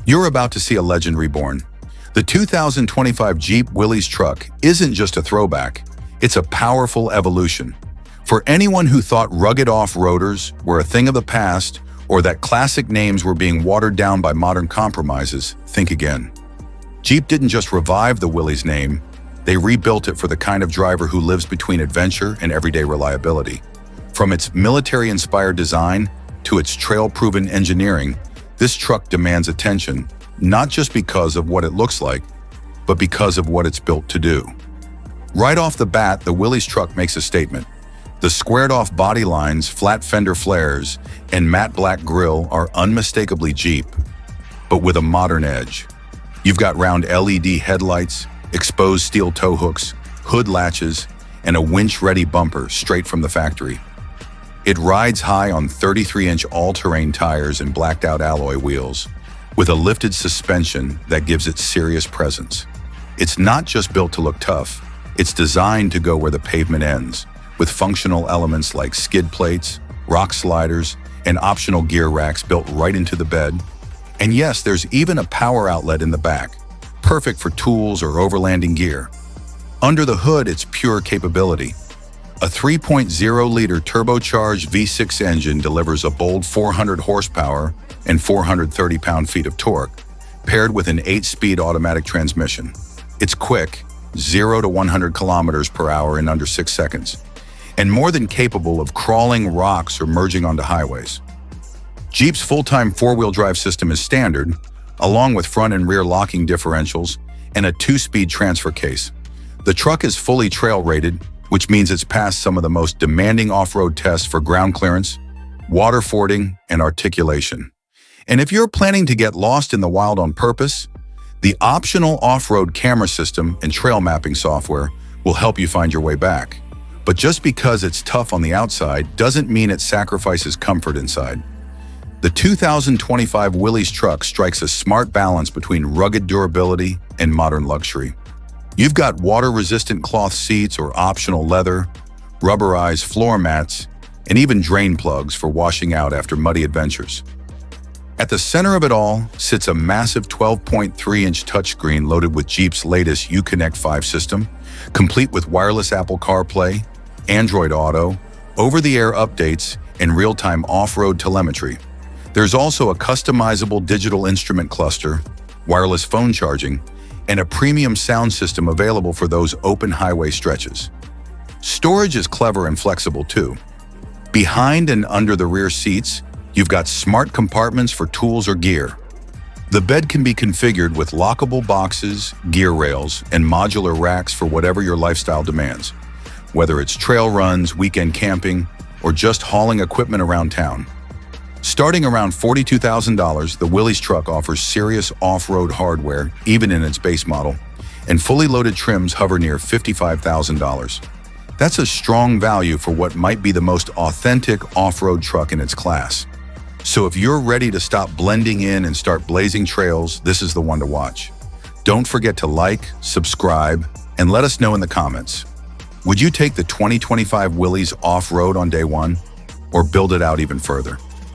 You're about to see a legend reborn. The 2025 Jeep Willys Truck isn't just a throwback, it's a powerful evolution. For anyone who thought rugged off-roaders were a thing of the past, or that classic names were being watered down by modern compromises, think again. Jeep didn't just revive the Willys name, they rebuilt it for the kind of driver who lives between adventure and everyday reliability. From its military-inspired design to its trail-proven engineering, this truck demands attention, not just because of what it looks like, but because of what it's built to do. Right off the bat, the Willys Truck makes a statement. The squared-off body lines, flat fender flares, and matte black grille are unmistakably Jeep, but with a modern edge. You've got round LED headlights, exposed steel tow hooks, hood latches, and a winch-ready bumper straight from the factory. It rides high on 33-inch all-terrain tires and blacked-out alloy wheels, with a lifted suspension that gives it serious presence. It's not just built to look tough, it's designed to go where the pavement ends, with functional elements like skid plates, rock sliders, and optional gear racks built right into the bed. And yes, there's even a power outlet in the back, perfect for tools or overlanding gear. Under the hood, it's pure capability. A 3.0-liter turbocharged V6 engine delivers a bold 400 horsepower and 430 pound-feet of torque, paired with an 8-speed automatic transmission. It's quick, 0 to 100 kilometers per hour in under 6 seconds, and more than capable of crawling rocks or merging onto highways. Jeep's full-time four-wheel drive system is standard, along with front and rear locking differentials and a 2-speed transfer case. The truck is fully trail-rated, which means it's passed some of the most demanding off-road tests for ground clearance, water fording, and articulation. And if you're planning to get lost in the wild on purpose, the optional off-road camera system and trail mapping software will help you find your way back. But just because it's tough on the outside doesn't mean it sacrifices comfort inside. The 2025 Willys Truck strikes a smart balance between rugged durability and modern luxury. You've got water-resistant cloth seats or optional leather, rubberized floor mats, and even drain plugs for washing out after muddy adventures. At the center of it all sits a massive 12.3-inch touchscreen loaded with Jeep's latest Uconnect 5 system, complete with wireless Apple CarPlay, Android Auto, over-the-air updates, and real-time off-road telemetry. There's also a customizable digital instrument cluster, wireless phone charging, and a premium sound system available for those open highway stretches. Storage is clever and flexible too. Behind and under the rear seats, you've got smart compartments for tools or gear. The bed can be configured with lockable boxes, gear rails, and modular racks for whatever your lifestyle demands, whether it's trail runs, weekend camping, or just hauling equipment around town. Starting around $42,000, the Willys Truck offers serious off-road hardware, even in its base model, and fully loaded trims hover near $55,000. That's a strong value for what might be the most authentic off-road truck in its class. So if you're ready to stop blending in and start blazing trails, this is the one to watch. Don't forget to like, subscribe, and let us know in the comments. Would you take the 2025 Willys off-road on day one, or build it out even further?